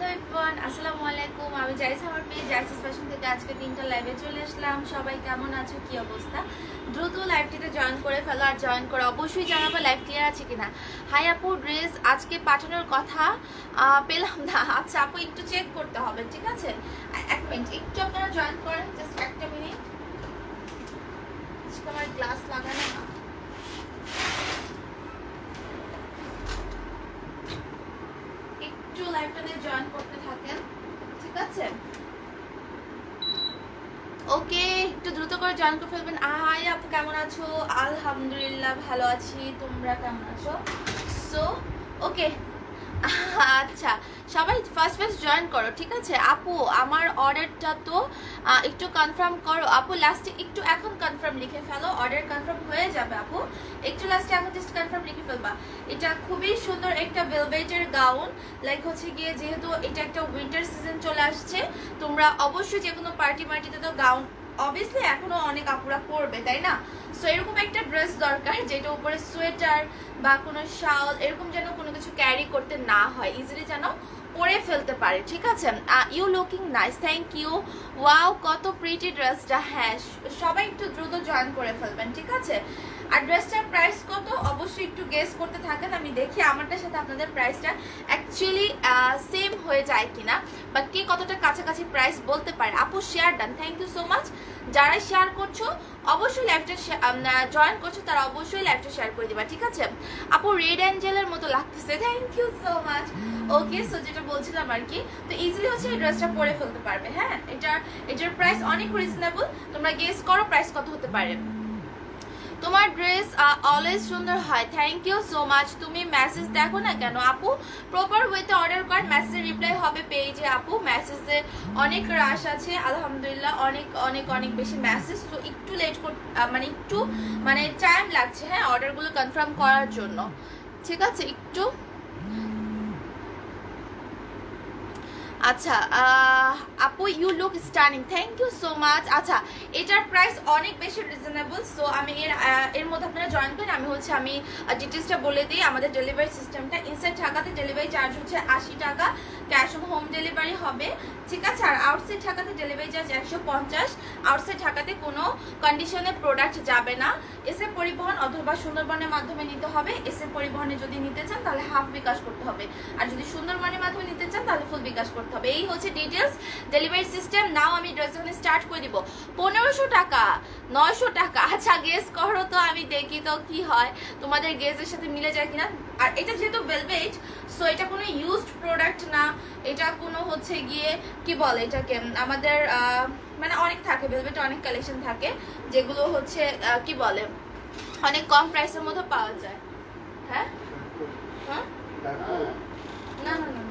Hello everyone, আসসালামু আলাইকুম। আমি জাইস, আমার পেজ জাইসিস ফ্যাশন থেকে আজকে 3টা লাইভে চলে আসলাম। সবাই কেমন আছো, কি অবস্থা? দ্রুত লাইভটিতে জয়েন করে ফেলো, আর জয়েন করে অবশ্যই জানাবো লাইভ ক্লিয়ার আছে কিনা। হাই আপু, ড্রেস আজকে পাঠানোর কথা পেলাম না। আচ্ছা আপু, একটু চেক করতে হবে, ঠিক আছে? এক মিনিট, একটু আপনারা জয়েন করেন, জাস্ট একটা মিনিট। আমার গ্লাস লাগানো না, একটু লাইভটাতে জয়েন করতে থাকেন, ঠিক আছে? ওকে, একটু দ্রুত করে জয়েন করে ফেলবেন। হাই আপু, কেমন আছো? আলহামদুলিল্লাহ ভালো আছি, তোমরা কেমন আছো? সো ওকে, আচ্ছা সবাই ফার্স্ট জয়েন করো, ঠিক আছে? আপু আমার অর্ডারটা তো একটু কনফার্ম করো আপু, লাস্টে একটু এখন কনফার্ম লিখে ফেলো। অর্ডার কনফার্ম হয়ে যাবে আপু, একটু লাস্টে এখন জাস্ট কনফার্ম লিখে ফেলবা। এটা খুবই সুন্দর একটা ভেলভেটের গাউন, লাইক হচ্ছে গিয়ে যেহেতু এটা একটা উইন্টার সিজন চলে আসছে, তোমরা অবশ্যই যে কোনো পার্টি মার্টিতে তো গাউন অবভিয়াসলি এখনো অনেক আপুরা পরবে, তাই না? সো এরকম একটা ড্রেস দরকার যেটা উপরে সোয়েটার বা কোনো শাল এরকম যেন কোনো কিছু ক্যারি করতে না হয়, ইজিলি যেন পরে ফেলতে পারে, ঠিক আছে? You looking nice, thank you. Wow, কত প্রিটি ড্রেসটা। হ্যাঁ, সবাই একটু দ্রুত জয়েন করে ফেলবেন, ঠিক আছে? আর ড্রেসটার প্রাইস কত অবশ্যই একটু গেস করতে থাকেন, আমি দেখি আমারটার সাথে আপনাদের প্রাইসটা অ্যাকচুয়ালি সেম হয়ে যায় কিনা, বা কে কতটা কাছাকাছি প্রাইস বলতে পারে। আপু share done, thank you so much. যারা শেয়ার করছো অবশ্যই লাইভটা জয়েন করছো, তারা অবশ্যই লাইভটা শেয়ার করে দিবা, ঠিক আছে? আপু রেড অ্যাঞ্জেলের মতো লাগতেছে, thank you so much. Okay, so যেটা বলছিলাম আর কি, তো ইজিলি হচ্ছে এই ড্রেসটা পরে ফেলতে পারবে। হ্যাঁ, এটার প্রাইস অনেক রিজনেবল, তোমরা গেস করো প্রাইস কত হতে পারে। তোমার ড্রেস অলওয়েজ সুন্দর হয়, থ্যাংক ইউ সো মাচ। তুমি মেসেজ দেখো না কেন আপু? প্রপার ওয়েতে অর্ডার কর, মেসেজের রিপ্লাই হবে পেজে আপু। মেসেজে অনেক রাশ আছে আলহামদুলিল্লাহ, অনেক অনেক অনেক বেশি মেসেজ, তো একটু লেট মানে একটু মানে টাইম লাগছে, হ্যাঁ, অর্ডারগুলো কনফার্ম করার জন্য, ঠিক আছে? একটু আচ্ছা আপু you look stunning, thank you so much. আচ্ছা, এটার প্রাইস অনেক বেশি রিজনেবল, সো আমি এর মধ্যে আপনারা জয়েন করেন। আমি ডিটেলসটা বলে দিই। আমাদের ডেলিভারি সিস্টেমটা ইনসাইড ঢাকাতে ডেলিভারি চার্জ হচ্ছে 80 টাকা, ক্যাশ অন হোম ডেলিভারি হবে, ঠিক আছে? আর আউটসাইড ঢাকাতে ডেলিভারি চার্জ 150। আউটসাইড ঢাকাতে কোনো কন্ডিশনে প্রোডাক্ট যাবে না। এসে পরিবহন অথবা সুন্দরবনের মাধ্যমে নিতে হবে। এসে পরিবহনে যদি নিতে চান তাহলে হাফ বিকাশ করতে হবে, আর যদি সুন্দরবনের মাধ্যমে নিতে চান তাহলে ফুল বিকাশ করতে হবে। এই হচ্ছে ডিটেলস ডেলিভারি সিস্টেম। নাও আমি ড্রেস স্টার্ট করে দিব। 1500 টাকা, 900 টাকা। আচ্ছা গেস করো তো, আমি দেখি তো কি হয়, তোমাদের গেজের সাথে মিলে যায় কিনা। আর এটা যেহেতু ভেলভেট, সো এটা কোনো ইউজড প্রোডাক্ট না, এটা কোনো হচ্ছে গিয়ে কি বলে এটাকে, আমাদের মানে অনেক থাকে ভেলভেটে, অনেক কালেকশন থাকে যেগুলো হচ্ছে কি বলে অনেক কম প্রাইসের মধ্যে পাওয়া যায়। হ্যাঁ হ্যাঁ, না না না,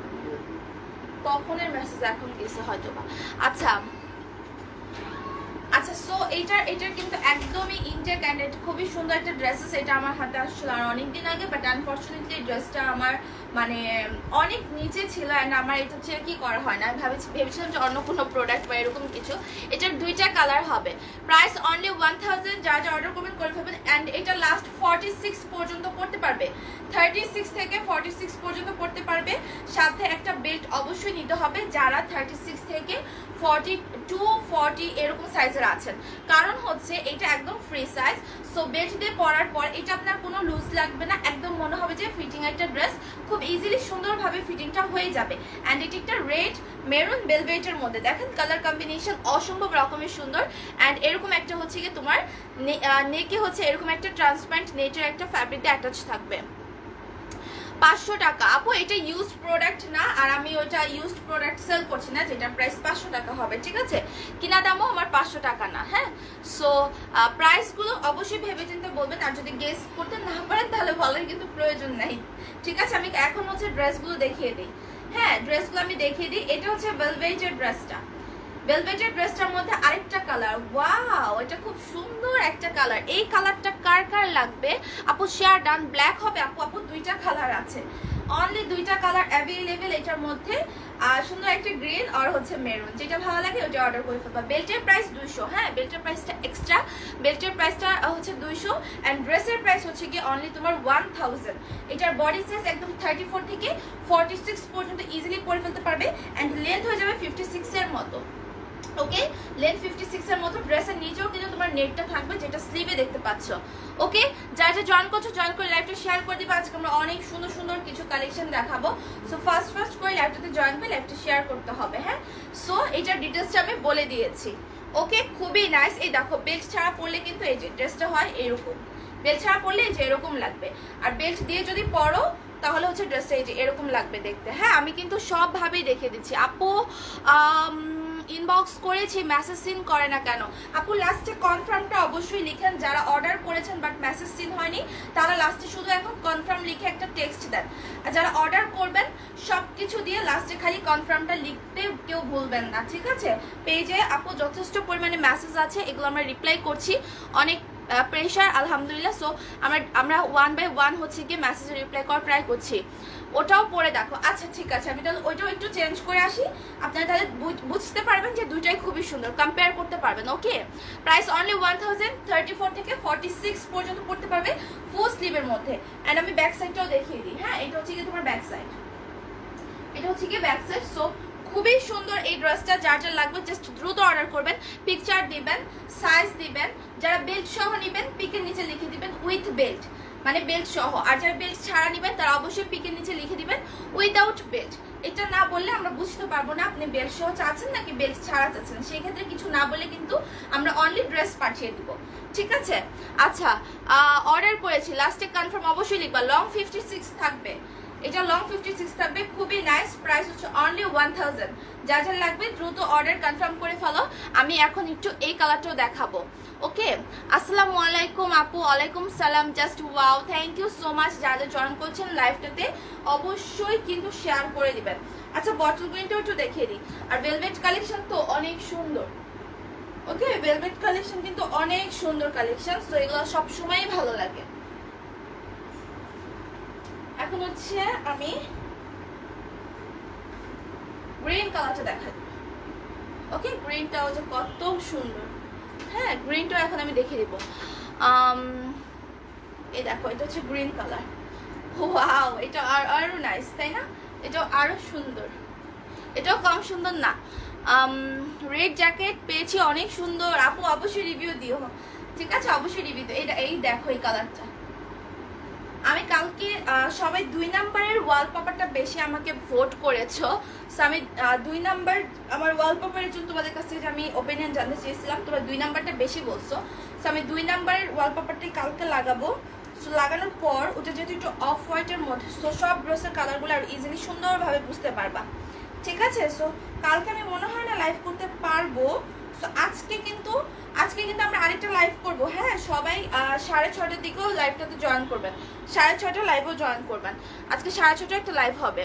তখনের মেসেজ এখন গেছে হয়তো বা। আচ্ছা আচ্ছা, সো এটার কিন্তু একদমই ইনটেক অ্যান্ড এটা খুবই সুন্দর একটা ড্রেসেস। এটা আমার হাতে আসছিল আর অনেকদিন আগে, বাট আনফর্চুনেটলি এই ড্রেসটা আমার মানে অনেক নিচে ছিল, অ্যান্ড আমার এটা চেয়ে কি করা হয় না। আমি ভেবেছিলাম যে অন্য কোনো প্রোডাক্ট বা এরকম কিছু। এটার 2টা কালার হবে, প্রাইস অনলি 1000। যা অর্ডার করবেন করে ফেলবেন, অ্যান্ড এটা লাস্ট 46 পর্যন্ত পড়তে পারবে, 36 থেকে 46 পর্যন্ত পড়তে পারবে। সাথে একটা বেল্ট অবশ্যই নিতে হবে যারা 36 থেকে 42-40 এরকম সাইজের আছেন, কারণ হচ্ছে এটা একদম ফ্রি সাইজ। সো বেল্ট দিয়ে পরার পর এটা আপনার কোনো লুজ লাগবে না, একদম মনে হবে যে ফিটিং একটা ড্রেস, খুব ইজিলি সুন্দরভাবে ফিটিংটা হয়ে যাবে। অ্যান্ড এটি একটা রেড মেরুন ভেলভেটের মধ্যে, দেখেন কালার কম্বিনেশন অসম্ভব রকমের সুন্দর। অ্যান্ড এরকম একটা হচ্ছে কি তোমার নেকে হচ্ছে এরকম একটা ট্রান্সপারেন্ট নেটের একটা ফ্যাব্রিক দিয়ে অ্যাটাচ থাকবে। 500 টাকা আপু, এটা ইউজড প্রোডাক্ট না, আর আমি ওটা ইউজড প্রোডাক্ট সেল করছি না, যেটা প্রাইস 500 টাকা হবে, ঠিক আছে? কিনা দামও আমার 500 টাকা না। হ্যাঁ, সো প্রাইসগুলো অবশ্যই ভেবে চিন্তে বলবেন, আর যদি গেস করতে না পারেন তাহলে বলার কিন্তু প্রয়োজন নাই, ঠিক আছে? আমি এখন হচ্ছে ড্রেসগুলো দেখিয়ে দিই। হ্যাঁ, ড্রেসগুলো আমি দেখিয়ে দিই। এটা হচ্ছে ভেলভেটের ড্রেসটা, ভেলভেটের ড্রেসটার মধ্যে আরেকটা কালার, ওয়াও এটা খুব সুন্দর একটা কালার। এই কালারটা কার কার লাগবে আপু শেয়ার ডান। ব্ল্যাক হবে আপু, 2টা কালার আছে, অনলি দুইটা কালার অ্যাভেলেবেল এটার মধ্যে। সুন্দর একটা গ্রিন আর হচ্ছে মেরুন, যেটা ভালো লাগে ওটা অর্ডার করে ফেলবা। বেল্টের প্রাইস 200, হ্যাঁ বেল্টের প্রাইসটা এক্সট্রা, বেল্টের প্রাইসটা হচ্ছে 200 অ্যান্ড ড্রেসের প্রাইস হচ্ছে কি অনলি তোমার 1000। এটার বডি সাইজ একদম 34 থেকে 46 পর্যন্ত ইজিলি পরে ফেলতে পারবে অ্যান্ড লেন্থ হয়ে যাবে 56 এর মতো। ওকে, লেন্থ 56 এর মতো। ড্রেসের নিচেও কিন্তু তোমার নেটটা থাকবে, যেটা স্লিভে দেখতে পাচ্ছ। ওকে, যারা যা জয়েন করছো জয়েন করে লাইভটা শেয়ার করে দিবা। আজকে আমরা অনেক সুন্দর সুন্দর কিছু কালেকশন দেখাবো। সো ফার্স্ট করে লাইভটাতে জয়েন করে লাইভটা শেয়ার করতে হবে। হ্যাঁ, সো এটার ডিটেলসটা আমি বলে দিয়েছি। ওকে, খুবই নাইস। এই দেখো বেল্ট ছাড়া পরলে কিন্তু এই যে ড্রেসটা হয় এরকম, বেল্ট ছাড়া পরলে এই যে এরকম লাগবে, আর বেল্ট দিয়ে যদি পরো তাহলে হচ্ছে ড্রেসটা এই যে এরকম লাগবে দেখতে। হ্যাঁ, আমি কিন্তু সবভাবেই দেখে দিচ্ছি। আপু ইনবক্স করেছি, মেসেজ সিন করে না কেন? আপু লাস্টে কনফার্মটা অবশ্যই লিখেন। যারা অর্ডার করেছেন বাট মেসেজ সিন হয়নি তারা লাস্টে শুধু এখন কনফার্ম লিখে একটা টেক্সট দেন। আর যারা অর্ডার করবেন সব কিছু দিয়ে লাস্টে খালি কনফার্মটা লিখতে কেউ ভুলবেন না, ঠিক আছে? পেজে আপু যথেষ্ট পরিমাণে মেসেজ আছে, এগুলো আমরা রিপ্লাই করছি। অনেক প্রেশার আলহামদুলিল্লাহ। সো আমরা 1 বাই 1 হচ্ছে গিয়ে মেসেজে রিপ্লাই করার ট্রাই করছি। ওটাও পরে দেখো। আচ্ছা ঠিক আছে, আমি তাহলে ওইটাও একটু চেঞ্জ করে আসি, আপনারা তাহলে বুঝতে পারবেন যে দুইটাই খুবই সুন্দর, কম্পেয়ার করতে পারবেন। ওকে, প্রাইস অনলি 1000, 34 থেকে 46 পর্যন্ত পড়তে পারবে ফুল স্লিভের মধ্যে। অ্যান্ড আমি ব্যাক সাইডটাও দেখিয়ে দিই। হ্যাঁ, এটা হচ্ছে গিয়ে তোমার ব্যাক সাইড, এটা হচ্ছে গিয়ে ব্যাক সাইড। সো খুবই সুন্দর এই ড্রেসটা। যার যার লাগবে জাস্ট দ্রুত অর্ডার করবেন, পিকচার দিবেন, সাইজ দিবেন। যারা বেল্ট সহ নেবেন পিকের নিচে লিখে দিবেন উইথ বেল্ট, মানে বেল্ট সহ। আর যারা বেল্ট ছাড়া নেবেন তারা অবশ্যই পিকের নিচে লিখে দিবেন উইদাউট বেল্ট। এটা না বললে আমরা বুঝতে পারবো না আপনি বেল্ট সহ চাচ্ছেন নাকি বেল্ট ছাড়া চাচ্ছেন। সেই ক্ষেত্রে কিছু না বলে কিন্তু আমরা অনলি ড্রেস পাঠিয়ে দিব, ঠিক আছে? আচ্ছা, অর্ডার করেছি, লাস্টে কনফার্ম অবশ্যই লিখবা। লং 56 থাকবে, এটা লং 56 থাকবে, খুবই নাইস। প্রাইস হচ্ছে অনলি 1000। যা যা লাগবে দ্রুত অর্ডার কনফার্ম করে ফেলো। আমি এখন একটু এই কালারটাও দেখাবো। ওকে, আসসালামু আলাইকুম আপু। ওয়ালাইকুম সালাম। Just wow, thank you so much. যারা জয়েন করছেন লাইভটাতে অবশ্যই কিন্তু শেয়ার করে দিবেন। আচ্ছা, বটল গ্রিনটাও একটু দেখিয়ে দিই। আর ভেলভেট কালেকশন তো অনেক সুন্দর। ওকে, ভেলভেট কালেকশন কিন্তু অনেক সুন্দর কালেকশন। সো এগুলো সবসময়ই ভালো লাগে। এখন হচ্ছে আমি গ্রিন কালারটা দেখাই। ওকে, গ্রিনটাও যে কত সুন্দর। হ্যাঁ, গ্রিনটাও এখন আমি দেখিয়ে দিব। এই দেখো, এটা হচ্ছে গ্রিন কালার। ওয়াও, এটা আরো নাইস, তাই না? এটাও আরো সুন্দর, এটাও কম সুন্দর না। রেড জ্যাকেট পেয়েছি, অনেক সুন্দর। আপু অবশ্যই রিভিউ দিও, ঠিক আছে? অবশ্যই রিভিউ দিও। এই দেখো এই কালারটা। আমি কালকে সবাই 2 নাম্বারের ওয়ালপেপারটা বেশি আমাকে ভোট করেছো। সো আমি 2 নাম্বার আমার ওয়ালপেপারের জন্য তোমাদের কাছ থেকে আমি ওপিনিয়ন জানতে চেয়েছিলাম। তোমরা 2 নাম্বারটা বেশি বলছো। সো আমি 2 নাম্বারের ওয়ালপেপারটাই কালকে লাগাবো। সো লাগানোর পর ওটা যেহেতু একটু অফ হোয়াইটের মধ্যে, সো সব ড্রেসের কালারগুলো আর ইজিলি সুন্দরভাবে বুঝতে পারবা, ঠিক আছে? সো কালকে আমি মনে হয় না লাইভ করতে পারবো। সো আজকে কিন্তু আমরা আরেকটা লাইভ করবো। হ্যাঁ, সবাই 6:30টার দিকেও লাইভটাতে জয়েন করবেন, 6:30 লাইভও জয়েন করবেন। আজকে 6:30 একটা লাইভ হবে।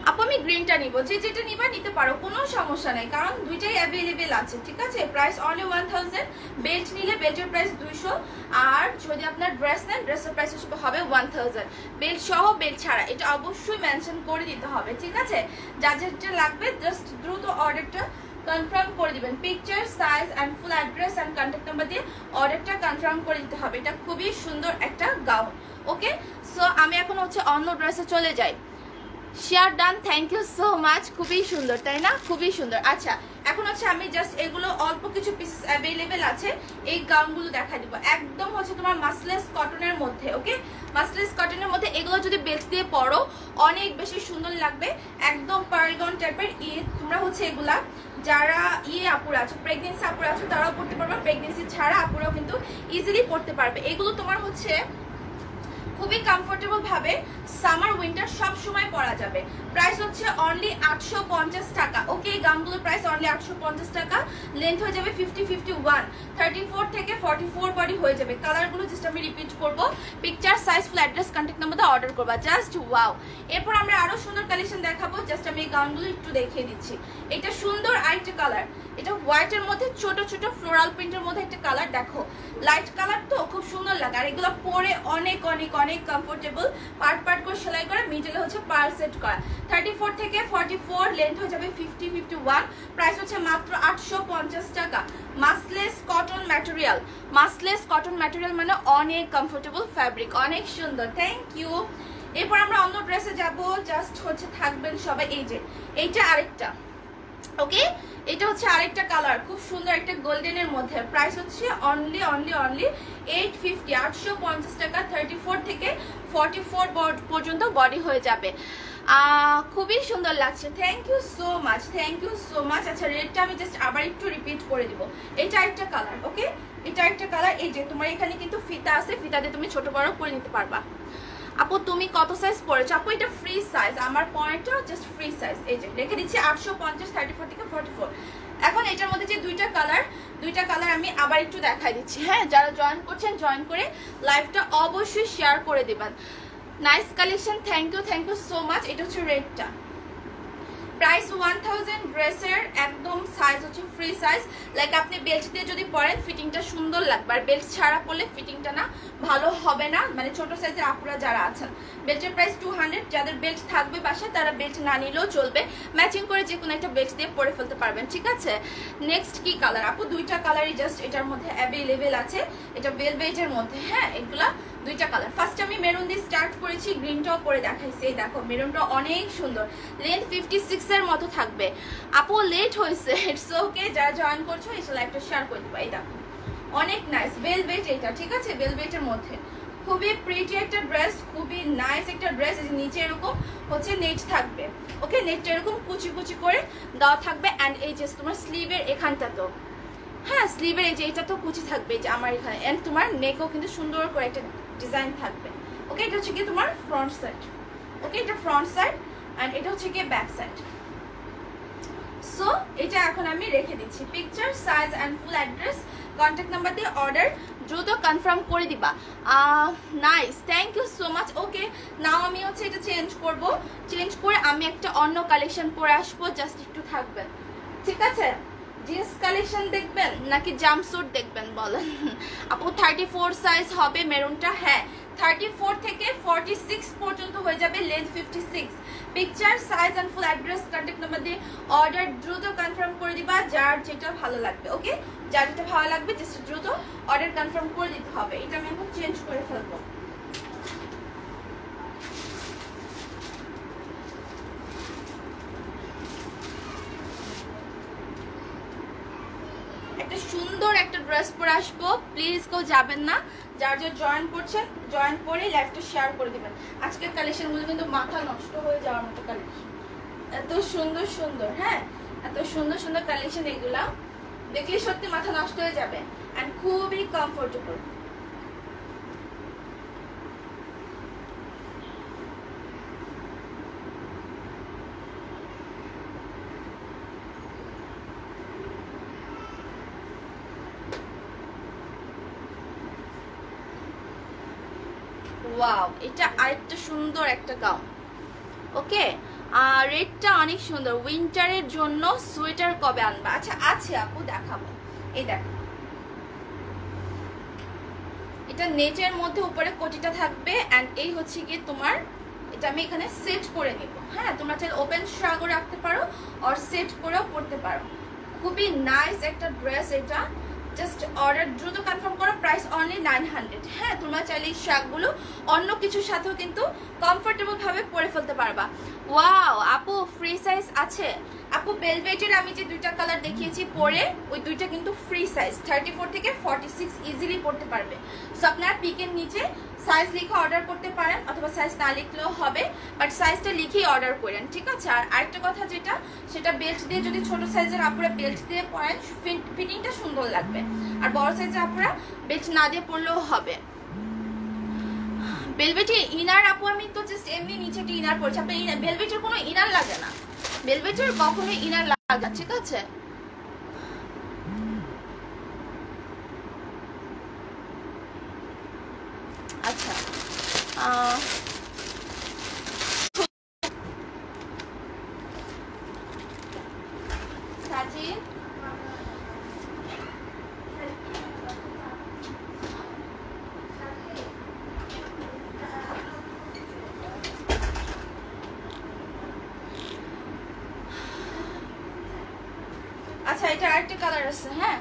আপু আমি গ্রিনটা নিব, যেটা নিবা নিতে পারো, কোনো সমস্যা নেই, কারণ দুইটাই অ্যাভেলেবেল আছে, ঠিক আছে? Price only 1000। বেল্ট নিলে বেল্টের প্রাইস 200, আর যদি আপনার ড্রেস নেন ড্রেসের প্রাইস হবে 1000। বেল্ট সহ বেল্ট ছাড়া, এটা অবশ্যই মেনশন করে দিতে হবে, ঠিক আছে? যার যেটা লাগবে জাস্ট দ্রুত অর্ডারটা কনফার্ম করে দিবেন। Picture, size and full address and contact number দিয়ে অর্ডারটা কনফার্ম করে দিতে হবে। এটা খুবই সুন্দর একটা গাউন। ওকে, সো আমি এখন হচ্ছে অন্য ড্রেসে চলে যাই। Share done, thank you so much. খুবই সুন্দর, তাই না? খুবই সুন্দর। আচ্ছা, এখন হচ্ছে আমি জাস্ট এগুলো অল্প কিছু পিসেস অ্যাভেলেবেল আছে, এই গাউনগুলো দেখা দিব। একদম হচ্ছে তোমার মাসলেস কটনের মধ্যে। ওকে, মাসলেস কটনের মধ্যে এগুলো যদি বেল্ট দিয়ে পরো অনেক বেশি সুন্দর লাগবে। একদম পার্ল গাউন টাইপের। তোমরা হচ্ছে এগুলা যারা আপুরা আছো, প্রেগনেন্সি আপুরা আছো, তারাও পড়তে পারবে। প্রেগনেন্সি ছাড়া আপুরাও কিন্তু ইজিলি পড়তে পারবে। এগুলো তোমার হচ্ছে খুবই কমফোর্টেবল ভাবে সামার উইন্টার সব সময় পরা যাবে। প্রাইস হচ্ছে অনলি 850 টাকা। ওকে, এই গাউনগুলোর প্রাইস অনলি 850 টাকা। লেন্থ হয়ে যাবে 50-51, 34 থেকে 44 বডি হয়ে যাবে। কালারগুলো জাস্ট আমি রিপিট করব। Picture, size, full address, contact number দিয়ে অর্ডার করবা। Just wow. এরপর আমরা আরো সুন্দর কালেকশন দেখাবো। জাস্ট আমি এই গাউনগুলো একটু দেখিয়ে দিচ্ছি। এটা সুন্দর আরেকটা কালার, এটা হোয়াইটের মধ্যে ছোট ছোট ফ্লোরাল প্রিন্টের মধ্যে একটা কালার, দেখো লাইট কালার তো খুব সুন্দর লাগে। আর এগুলো পরে অনেক অনেক অনেক কমফোর্টেবল, পার্ট পার্ট করে সেলাই করা, মিডলে হচ্ছে পার্ল সেট করা। 34 থেকে 44, লেন্থ হয়ে যাবে 50, 51, প্রাইস হচ্ছে মাত্র 850 টাকা। মাসলেস কটন ম্যাটেরিয়াল, মাসলেস কটন ম্যাটেরিয়াল মানে অনেক কমফোর্টেবল ফ্যাব্রিক, অনেক সুন্দর। Thank you. এরপর আমরা অন্য ড্রেসে যাব, জাস্ট হচ্ছে থাকবেন সবাই। এই যে এইটা আরেকটা, ওকে এটা হচ্ছে আরেকটা কালার, খুব সুন্দর একটা গোল্ডেনের মধ্যে, প্রাইস হচ্ছে অনলি 850, 850 টাকা। 34 থেকে 44 পর্যন্ত বডি হয়ে যাবে, খুবই সুন্দর লাগছে। Thank you so much, thank you so much. আচ্ছা রেডটা আমি জাস্ট আবার একটু রিপিট করে দিব। এটা একটা কালার, ওকে এটা একটা কালার। এই যে তোমার এখানে কিন্তু ফিতা আছে, ফিতা দিয়ে তুমি ছোট বড় করে নিতে পারবা। আপু তুমি কত সাইজ পরেছো? আপু এটা ফ্রি সাইজ, আমার পয়েন্টটা জাস্ট ফ্রি সাইজ। এই যে রেখে দিচ্ছি 850, 34 থেকে 44। এখন এটার মধ্যে যে দুইটা কালার আমি আবার একটু দেখাই দিচ্ছি। হ্যাঁ, যারা জয়েন করছেন জয়েন করে লাইভটা অবশ্যই শেয়ার করে দেবেন। Nice collection, thank you so much. এটা হচ্ছে রেডটা, প্রাইস 1000, ড্রেসের একদম সাইজ হচ্ছে ফ্রি সাইজ। লাইক আপনি বেল্ট দিয়ে যদি পরেন ফিটিংটা সুন্দর লাগবে, আর বেল্ট ছাড়া পরলে ফিটিংটা না ভালো হবে না, মানে ছোট সাইজের আপুরা যারা আছেন। বেল্টের প্রাইস 200, যাদের বেল্ট থাকবে বাসায় তারা বেল্ট না নিলেও চলবে, ম্যাচিং করে যে কোনো একটা বেল্ট দিয়ে পরে ফেলতে পারবেন, ঠিক আছে। নেক্সট কি কালার আপু? দুইটা কালারই জাস্ট এটার মধ্যে অ্যাভেলেবেল আছে, এটা ভেলভেটের মধ্যে। হ্যাঁ, এগুলা দুইটা কালার। ফার্স্ট আমি মেরুন দিয়ে স্টার্ট করেছি, গ্রিনটাও করে দেখাইছি। এই দেখো মেরুনটা অনেক সুন্দর, লেন্থ 56 এর মতো থাকবে। আপু লেট হয়েছে, ইটস ওকে, যারা জয়েন করছো এই লাইভটা শেয়ার করে দিবা। এই দেখো অনেক নাইস ভেলভেট এটা, ঠিক আছে, ভেলভেটের মধ্যে খুবই প্রিটি একটা ড্রেস, খুবই নাইস একটা ড্রেস। এই যে নিচে এরকম হচ্ছে নেট থাকবে, ওকে নেটটা এরকম কুচি কুচি করে দেওয়া থাকবে। অ্যান্ড এই যে তোমার স্লিভের এখানটা তো, হ্যাঁ স্লিভের এই যে এটা তো কুচি থাকবে, যে আমার এখানে। অ্যান্ড তোমার নেকও কিন্তু সুন্দর করে একটা ডিজাইন থাকবে, ওকে এটা হচ্ছে কি তোমার ফ্রন্ট সাইড, ওকে এটা ফ্রন্ট সাইড, অ্যান্ড এটা হচ্ছে কি ব্যাক সাইড। সো এটা এখন আমি রেখে দিচ্ছি, picture size and full address contact number দিয়ে অর্ডার দ্রুত কনফার্ম করে দিবা। Nice, thank you so much. Okay now আমি হচ্ছে এটা চেঞ্জ করে আমি একটা অন্য কালেকশন পরে আসবো, জাস্ট একটু থাকবেন, ঠিক আছে। জিন্স কালেকশন দেখবেন নাকি জাম্পস্যুট দেখবেন বলেন? আপু 34 সাইজ হবে মেরুনটা, হ্যাঁ 34 থেকে 46 পর্যন্ত হয়ে যাবে, length 56। Picture size and full address contact number দিয়ে অর্ডার দ্রুত কনফার্ম করে দিবা, যার যেটা ভালো লাগবে, ওকে যার যেটা ভালো লাগবে জাস্ট দ্রুত অর্ডার কনফার্ম করে দিতে হবে। এটা আমি এখন চেঞ্জ করে ফেলবো। একটা সুন্দর একটা ড্রেস পরে আসবো, প্লিজ কেউ যাবেন না। যার যার জয়েন করছেন জয়েন করে লাইভটা শেয়ার করে দিবেন। আজকের কালেকশনগুলো কিন্তু মাথা নষ্ট হয়ে যাওয়ার মতো কালেকশন, এত সুন্দর সুন্দর, হ্যাঁ এত সুন্দর সুন্দর কালেকশন, এগুলা দেখলে সত্যি মাথা নষ্ট হয়ে যাবে অ্যান্ড খুবই কমফোর্টেবল। ওয়াও, এটা আরেকটা সুন্দর একটা গাউন, ওকে রেডটা অনেক সুন্দর। উইন্টারের জন্য সোয়েটার কবে আনবা? আচ্ছা আছে আপু, দেখাবো। এই দেখো এটা নেটের মধ্যে উপরে কোটিটা থাকবে, অ্যান্ড এই হচ্ছে গিয়ে তোমার, এটা আমি এখানে সেট করে নিব। হ্যাঁ তোমরা চাইলে ওপেন শাগও রাখতে পারো আর সেট করেও পরতে পারো, খুবই নাইস একটা ড্রেস এটা। জাস্ট অর্ডার দ্রুত কনফার্ম করো, প্রাইস অনলি 900। হ্যাঁ তোমরা চাইলে এই শাকগুলো অন্য কিছুর সাথেও কিন্তু কমফোর্টেবল ভাবে পরে ফেলতে পারবা। ওয়াও আপু ফ্রি সাইজ আছে আপু, ভেলভেটের আমি যে দুইটা কালার দেখিয়েছি পরে, ওই দুইটা কিন্তু ফ্রি সাইজ, 34 থেকে 46 ইজিলি পড়তে পারবে। সো আপনারা পিকের নিচে সাইজ লিখে অর্ডার করতে পারেন, অথবা সাইজ না লিখলেও হবে, বাট সাইজটা লিখেই অর্ডার করেন, ঠিক আছে। আর আরেকটা কথা যেটা, সেটা বেল্ট দিয়ে যদি ছোট সাইজের আপুরা বেল্ট দিয়ে পরেন ফিটিংটা সুন্দর লাগবে, আর বড় সাইজের আপুরা বেল্ট না দিয়ে পরলেও হবে। ভেলভেটের ইনার আপু আমি তো জাস্ট এমনি নিচে একটা ইনার পরছি, আপনার ভেলভেটের কোনো ইনার লাগে না, ভেলভেটের কখনোই ইনার লাগে না, ঠিক আছে। আচ্ছা সাজিদ এটা আরেকটা কালার আছে। হ্যাঁ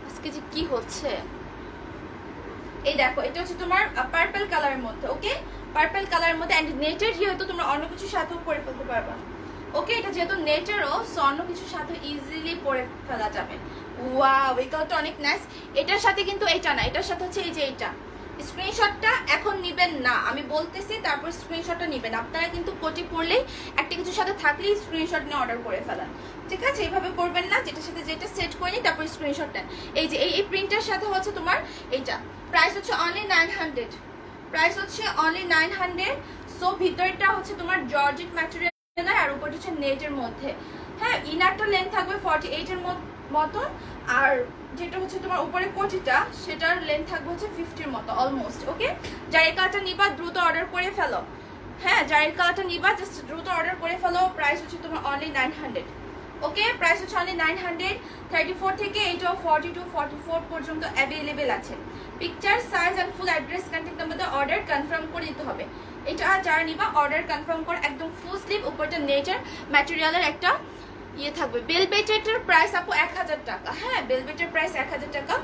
আজকে যে কি হচ্ছে, এই দেখো এটা হচ্ছে তোমার পার্পল কালারের মধ্যে। ওকে পার্পল কালারের মধ্যে এন্ড নেটের যেহেতু তোমরা অন্য কিছুর সাথেও পরে ফেলতে পারবা। ওকে এটা যেহেতু নেটেরও অন্য কিছুর সাথে ইজিলি পরে ফেলা যাবে। ওয়াও এই কালারটা অনেক নাইস। এটার সাথে কিন্তু এটা না, এটার সাথে হচ্ছে এই যে এটা। স্ক্রিনশটটা এখন নেবেন না, আমি বলতেছি তারপর স্ক্রিনশটটা নেবেন। আপনারা কিন্তু কোটি পরলেই একটা কিছুর সাথে থাকলেই স্ক্রিনশট নিয়ে অর্ডার করে ফেলান, ঠিক আছে? এইভাবে করবেন না, যেটার সাথে যেটা সেট করে নিই তারপর স্ক্রিনশট নেন। এই যে এই প্রিন্টের সাথে হচ্ছে তোমার এইটা প্রাইস হচ্ছে অনলি 900, প্রাইস হচ্ছে অনলি 900। সো ভিতরটা হচ্ছে তোমার জর্জেট ম্যাটেরিয়াল আর উপরটা হচ্ছে নেটের মধ্যে। হ্যাঁ ইনারটা লেন্থ থাকবে 48 এর মতো, আর যেটা হচ্ছে তোমার উপরে কোটিটা সেটার লেন্থ থাকবে হচ্ছে 50 এর মতো অলমোস্ট। ওকে যার এই কালারটা নিবা দ্রুত অর্ডার করে ফেলো। হ্যাঁ যার এই কালারটা নিবা জাস্ট দ্রুত অর্ডার করে ফেলো। প্রাইস হচ্ছে তোমার অনলি 900। ওকে প্রাইস হচ্ছে অনলি 900। 34 থেকে এইটা 42 44 পর্যন্ত অ্যাভেলেবেল আছে। Picture size and full address contact number order confirm করে দিতে হবে। এটা যারা নিবা অর্ডার কনফার্ম করে একদম ফুল স্লিভ, উপরটা নেচার ম্যাটেরিয়ালের একটা ইয়ে থাকবে। বেলভেটের প্রাইস আপু 1000 টাকা। হ্যাঁ বেলভেটের প্রাইস 1000 টাকা।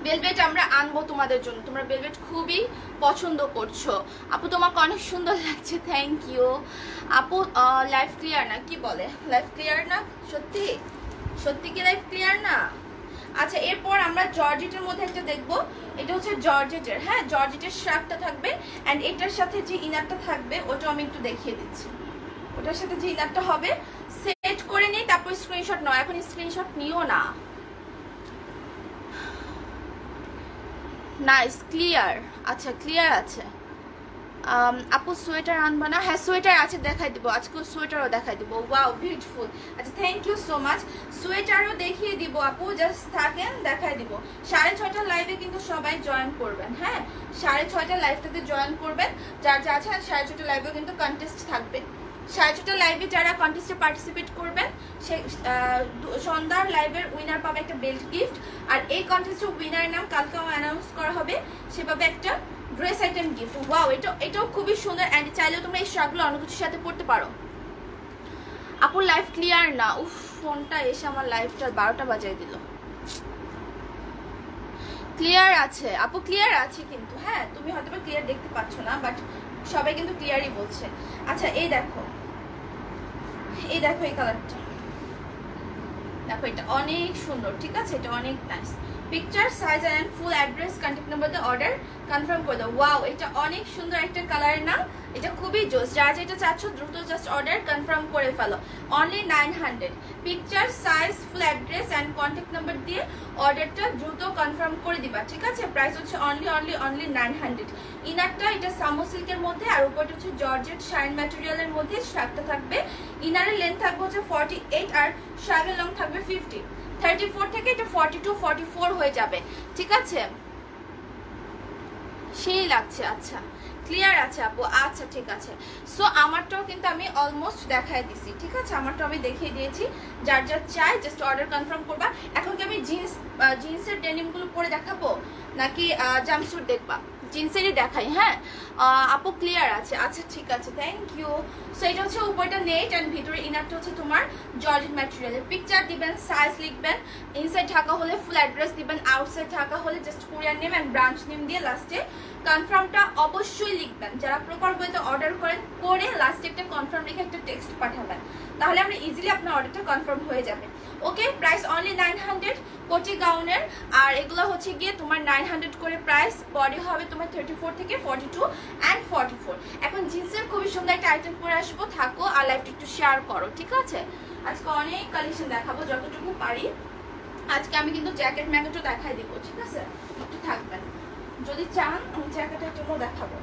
বেলভেট আমরা আনবো তোমাদের জন্য, তোমরা বেলভেট খুবই পছন্দ করছো আপু, তোমাকে অনেক সুন্দর লাগছে, থ্যাংক ইউ আপু। লাইফ ক্লিয়ার না? কি বলে লাইফ ক্লিয়ার না? সত্যি সত্যি কি লাইফ ক্লিয়ার না? আচ্ছা এরপর আমরা জর্জেটের মধ্যে একটা দেখবো, এটা হচ্ছে জর্জেটের। হ্যাঁ জর্জেটের শার্টটা থাকবে অ্যান্ড এটার সাথে যে ইনারটা থাকবে ওটা আমি একটু দেখিয়ে দিচ্ছি। ওটার সাথে যে ইনারটা হবে সেট করে নিই তারপর স্ক্রিনশট নাও, এখন স্ক্রিনশট নিও না। নাইস ক্লিয়ার, আচ্ছা ক্লিয়ার আছে। আপু সোয়েটার আনবা না? হ্যাঁ সোয়েটার আছে, দেখাই দিব আজকে, সোয়েটারও দেখাই দিব। ওয়াও বিউটিফুল, আচ্ছা থ্যাংক ইউ সো মাচ। সোয়েটারও দেখিয়ে দিব আপু, জাস্ট থাকেন দেখাই দিব। 6:30 লাইভে কিন্তু সবাই জয়েন করবেন। হ্যাঁ 6:30 লাইভটাতে জয়েন করবেন যার যা আছে। 6:30 লাইভেও কিন্তু কন্টেস্ট থাকবে। 6:30 লাইভে যারা কন্টেস্টে পার্টিসিপেট করবেন সেই সন্ধ্যার লাইভের উইনার পাবে একটা বেল্ট গিফট, আর এই কন্টেস্টের উইনারের নাম কালকেও অ্যানাউন্স করা হবে, সে পাবে একটা ড্রেস আইটেম গিফট। ওয়াও এটাও খুবই সুন্দর অ্যান্ড চাইলেও তোমরা এই শার্টগুলো অন্য কিছুর সাথে পরতে পারো। আপুর লাইভ ক্লিয়ার না? উফ ফোনটা এসে আমার লাইভটা 12টা বাজায় দিল। ক্লিয়ার আছে আপু, ক্লিয়ার আছে কিন্তু। হ্যাঁ তুমি হয়তো বা ক্লিয়ার দেখতে পাচ্ছ না, বাট সবাই কিন্তু ক্লিয়ারই বলছে। আচ্ছা এই দেখো এই দেখো এই কালারটা দেখো, এটা অনেক সুন্দর, ঠিক আছে? এটা অনেক nice. Picture size and full address contact number দিয়ে অর্ডার কনফার্ম করে দাও। ওয়াও এটা অনেক সুন্দর একটা কালার না? এটা খুবই জোস, যা যেটা চাচ্ছ দ্রুত জাস্ট অর্ডার কনফার্ম করে ফেলো। Only 900। Picture size full address and contact number দিয়ে অর্ডারটা দ্রুত কনফার্ম করে দিবা, ঠিক আছে? প্রাইস হচ্ছে অনলি 900। ইনারটা এটা সামো সিল্কের মধ্যে আর উপরটা হচ্ছে জর্জেট শাইন ম্যাটেরিয়ালের মধ্যে শার্টটা থাকবে। ইনারের লেন্থ থাকবে হচ্ছে 48 আর শার্টের লং থাকবে 50। 34 থেকে এটা 42 44 হয়ে যাবে, ঠিক আছে? সেই লাগছে, আচ্ছা ক্লিয়ার আছে আপু, আচ্ছা ঠিক আছে। সো আমারটাও কিন্তু আমি অলমোস্ট দেখাই দিছি, ঠিক আছে? আমারটাও আমি দেখিয়ে দিয়েছি, যার যার চাই জাস্ট অর্ডার কনফার্ম করবা। এখন কি আমি জিন্সের ডেনিমগুলো পরে দেখাবো নাকি জাম্পস্যুট দেখবা? জিন্সেরই দেখাই। হ্যাঁ আপু ক্লিয়ার আছে, আচ্ছা ঠিক আছে থ্যাংক ইউ। সো এটা হচ্ছে উপরটা নেট অ্যান্ড ভিতরে ইনারটা হচ্ছে তোমার জর্জেট ম্যাটেরিয়ালের। পিকচার দিবেন, সাইজ লিখবেন, ইনসাইড ঢাকা হলে ফুল অ্যাড্রেস দিবেন, আউটসাইড ঢাকা হলে just courier name and branch name দিয়ে লাস্টে কনফার্মটা অবশ্যই লিখবেন। যারা প্রপার ওয়েতে অর্ডার করেন করে লাস্টে একটা কনফার্ম লিখে একটা টেক্সট পাঠাবেন, তাহলে আমরা ইজিলি আপনার অর্ডারটা কনফার্ম হয়ে যাবে। ওকে প্রাইস অনলি 900 কোটি গাউনের, আর এগুলো হচ্ছে গিয়ে তোমার 900 করে প্রাইস। বডি হবে তোমার 34 থেকে 42 অ্যান্ড 44। এখন জিন্সের খুবই সুন্দর একটা আইটেম পরে আসবো, থাকো আর লাইভটা একটু শেয়ার করো, ঠিক আছে? আজকে অনেক কালেকশন দেখাবো যতটুকু পারি। আজকে আমি কিন্তু জ্যাকেট ম্যাকেটও দেখাই দিব, ঠিক আছে? একটু থাকবেন, যদি চান আমি জ্যাকেটের জন্য দেখাবো।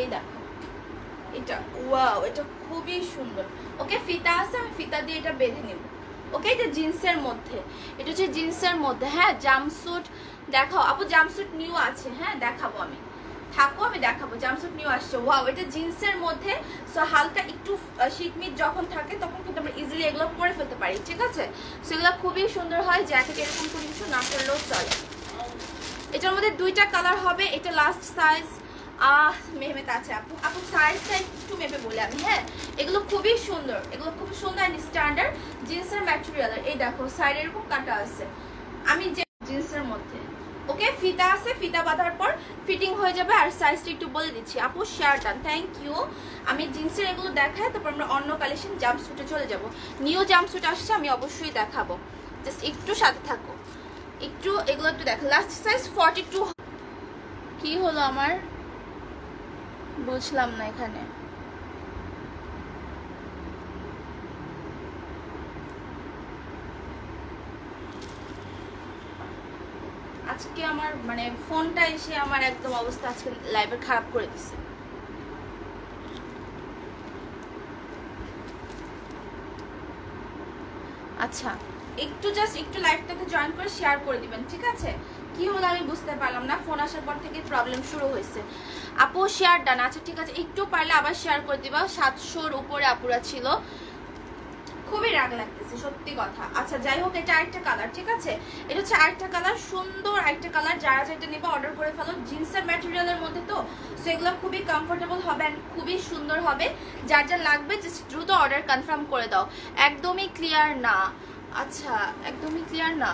এই দেখো এটা, ওয়াও এটা খুবই সুন্দর। ওকে ফিতা আছে, আমি ফিতা দিয়ে এটা বেঁধে নেব। ওকে এটা জিন্সের মধ্যে, এটা হচ্ছে জিন্সের মধ্যে। হ্যাঁ জাম্পস্যুট দেখাও আপু, জাম্পস্যুট নিউ আছে, হ্যাঁ দেখাবো আমি, থাকো আমি দেখাবো। জাম্পস্যুট নিউ আসছে, ওয়াও এটা জিন্সের মধ্যে। সো হালকা একটু শীতমিত যখন থাকে তখন কিন্তু আমরা ইজিলি এগুলো পরে ফেলতে পারি, ঠিক আছে। সো এগুলো খুবই সুন্দর হয়, জ্যাকেট এরকম কোনো কিছু না করলেও চলে। এটার মধ্যে দুইটা কালার হবে, এটা লাস্ট সাইজ মেহমেত আছে আপু। আপু সাইজটা একটু মেপে বলে আমি, হ্যাঁ এগুলো খুবই সুন্দর, এগুলো খুব সুন্দর অ্যান্ড স্ট্যান্ডার্ড জিন্সের ম্যাটেরিয়ালের। এই দেখো সাইড এরকম কাটা আছে, আমি যে জিন্সের মধ্যে ওকে ফিতা আছে, ফিতা বাঁধার পর ফিটিং হয়ে যাবে। আর সাইজটা একটু বলে দিচ্ছি আপু, শেয়ার ডান, থ্যাংক ইউ। আমি জিন্সের এগুলো দেখাই, তারপর আমরা অন্য কালেকশন জাম্পস্যুটে চলে যাব। নিউ জাম্পস্যুট আসছে, আমি অবশ্যই দেখাবো, জাস্ট একটু সাথে থাকো, একটু এগুলো একটু দেখো। Last size 42। কি হলো আমার, বুঝলাম না এখানে। আজকে আমার মানে ফোনটা এসে আমার একদম অবস্থা আজকে লাইভের খারাপ করে দিছে। আচ্ছা একটু জাস্ট একটু লাইভটাতে জয়েন করে শেয়ার করে দিবেন, ঠিক আছে। কি হলো আমি বুঝতে পারলাম না, ফোন আসার পর থেকে প্রবলেম শুরু হয়েছে। আপু শেয়ার ডান, আচ্ছা ঠিক আছে, একটু পারলে আবার শেয়ার করে দিবা। 700-র উপরে আপুরা ছিল, খুবই রাগ লাগতেছে সত্যি কথা। আচ্ছা যাই হোক, এটা আরেকটা কালার, ঠিক আছে, এটা হচ্ছে আরেকটা কালার, সুন্দর আরেকটা কালার। যারা যেটা নেবে অর্ডার করে ফেলো, জিন্সের ম্যাটেরিয়ালের মধ্যে তো, সো এগুলো খুবই কমফোর্টেবল হবে অ্যান্ড খুবই সুন্দর হবে। যার যা লাগবে জাস্ট দ্রুত অর্ডার কনফার্ম করে দাও। একদমই ক্লিয়ার না, আচ্ছা একদমই ক্লিয়ার না,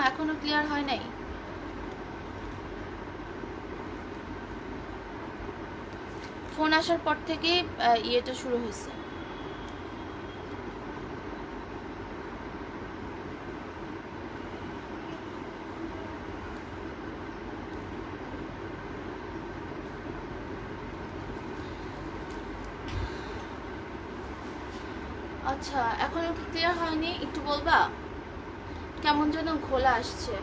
এখনো ক্লিয়ার হয় নাই। ফোন আসার পর থেকে ইয়েটা শুরু হয়েছে। আচ্ছা এখনো কি ক্লিয়ার হয়নি, একটু বলবা। কেমন যেন ঘোলা আসছে,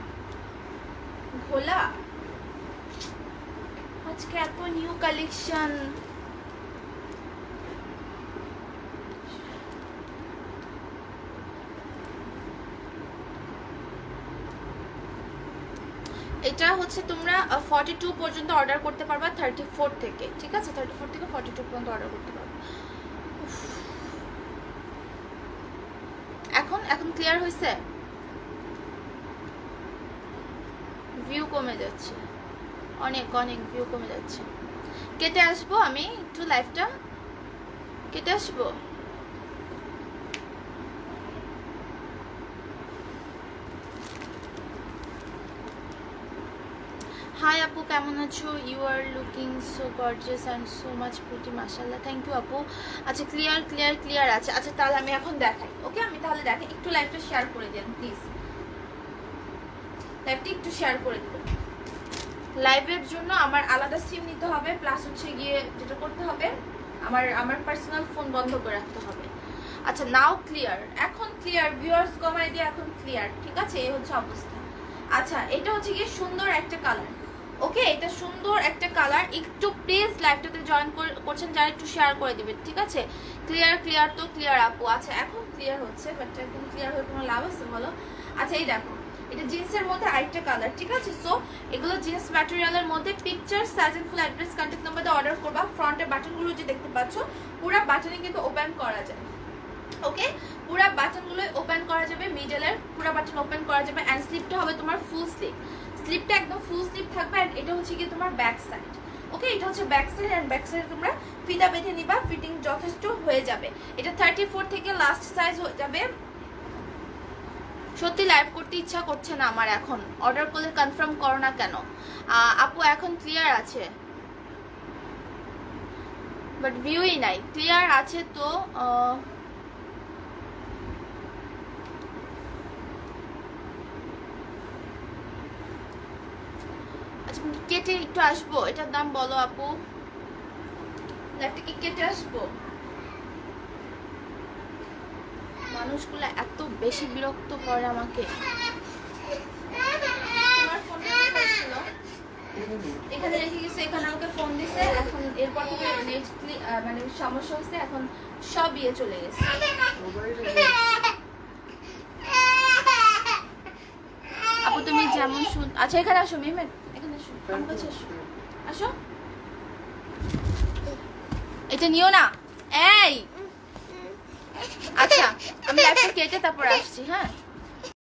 ঘোলা। আজকে এত নিউ কালেকশন, এটা হচ্ছে তোমরা 42 পর্যন্ত অর্ডার করতে পারবা, 34 থেকে, ঠিক আছে, 34 থেকে 42 পর্যন্ত অর্ডার করতে পারবা। এখন ক্লিয়ার হয়েছে, ভিউ কমে যাচ্ছে, অনেক ভিউ কমে যাচ্ছে। কেটে আসবো আমি একটু, লাইভটা কেটে আসবো। হাই আপু কেমন আছো? You are looking so gorgeous and so much pretty, মাশাআল্লাহ, থ্যাংক ইউ আপু। আচ্ছা ক্লিয়ার আছে। আচ্ছা তাহলে আমি এখন দেখাই, ওকে আমি তাহলে দেখাই। একটু লাইভটা শেয়ার করে দেন প্লিজ, লাইভটা একটু শেয়ার করে দেবেন। লাইভের জন্য আমার আলাদা সিম নিতে হবে, প্লাস হচ্ছে গিয়ে যেটা করতে হবে আমার পার্সোনাল ফোন বন্ধ করে রাখতে হবে। আচ্ছা নাও ক্লিয়ার, এখন ক্লিয়ার, ভিউয়ার্স কমাই দিয়ে এখন ক্লিয়ার, ঠিক আছে, এই হচ্ছে অবস্থা। আচ্ছা এটা হচ্ছে গিয়ে সুন্দর একটা কালার, ওকে এটা সুন্দর একটা কালার। একটু প্লিজ লাইভটাতে জয়েন করছেন যারা একটু শেয়ার করে দিবেন, ঠিক আছে। ক্লিয়ার তো ক্লিয়ার আপু। আচ্ছা এখন ক্লিয়ার হচ্ছে, বাট এখন ক্লিয়ার হয়ে কোনো লাভ আছে বলো। আচ্ছা এই দেখো এটা জিন্সের মধ্যে আরেকটা কালার, ঠিক আছে। সো এগুলো জিন্স ম্যাটেরিয়ালের মধ্যে, picture size and full address contact number দিয়ে অর্ডার করবা। ফ্রন্টের বাটনগুলো যে দেখতে পাচ্ছ পুরো বাটনে কিন্তু ওপেন করা যায়, ওকে পুরো বাটনগুলো ওপেন করা যাবে, মিডলের পুরো বাটন ওপেন করা যাবে। অ্যান্ড স্লিপটা হবে তোমার ফুল স্লিপ, স্লিপটা একদম ফুল স্লিপ থাকবে। অ্যান্ড এটা হচ্ছে কি তোমার ব্যাক সাইড, ওকে এটা হচ্ছে ব্যাক সাইড। অ্যান্ড ব্যাক সাইডে তোমরা ফিতা বেঁধে নিবা, ফিটিং যথেষ্ট হয়ে যাবে। এটা 34 থেকে লাস্ট সাইজ হয়ে যাবে। সত্যি লাইভ করতে ইচ্ছা করছে না আমার এখন, অর্ডার করলে কনফার্ম করো না কেন আপু। এখন ক্লিয়ার আছে বাট ভিউই নাই, ক্লিয়ার আছে তো আচ্ছা কেটে একটু আসবো, এটার দাম বলো আপু, লাইভটা কি কেটে আসবো? মানুষগুলো এত বেশি বিরক্ত করে আমাকে। তোমার ফোনটা কি হয়েছিল? এখানে রেখে গেছে, এখানে আমাকে ফোন দিছে, এখন এরপর থেকে নেট মানে সমস্যা হচ্ছে, এখন সব ইয়ে চলে গেছে। আপু তুমি যেমন আচ্ছা এখানে আসো মেহমেদ, এখানে আসো, আমার কাছে আসো, আসো, এটা নিও না। এই আচ্ছা আমি লাইভটা কেটে তারপর আসছি। হ্যাঁ